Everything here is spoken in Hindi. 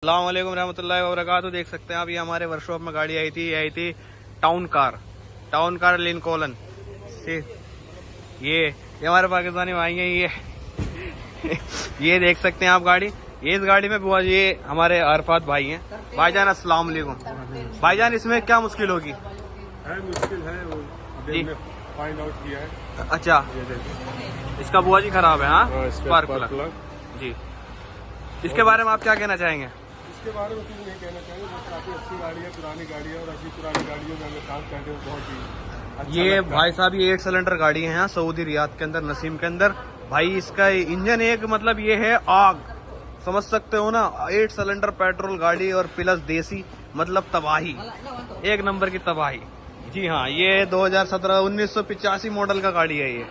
अस्सलाम वालेकुम रहमतुल्लाहि व बरकातहू। देख सकते हैं आप, ये हमारे वर्कशॉप में गाड़ी आई थी टाउन कार लिंकॉलन से। ये हमारे पाकिस्तानी भाई हैं ये देख सकते हैं आप गाड़ी। ये इस गाड़ी में बुआ जी हमारे अरफात भाई हैं। भाईजान अस्सलाम वालेकुम। भाईजान इसमें क्या मुश्किल होगी? मुश्किल है वो अभी हमने फाइंड आउट किया है। अच्छा, इसका बुआ जी खराब है। हाँ, स्पार्क प्लग जी। इसके बारे में आप क्या कहना चाहेंगे? इसके बारे में कुछ नहीं कहना चाहिए, बस काफी अच्छी गाड़ी है, पुरानी गाड़ी है और ऐसी पुरानी गाड़ियों में हमें काम करने में बहुत ही अच्छा ये लगता है। भाई साहब ये 8 सिलेंडर गाड़ी है यहाँ सऊदी रियाद के अंदर, नसीम के अंदर। भाई इसका इंजन एक मतलब ये है आग, समझ सकते हो ना। 8 सिलेंडर पेट्रोल गाड़ी और प्लस देसी, मतलब तबाही, एक नंबर की तबाही। जी हाँ, ये 2017 1985 मॉडल का गाड़ी है ये।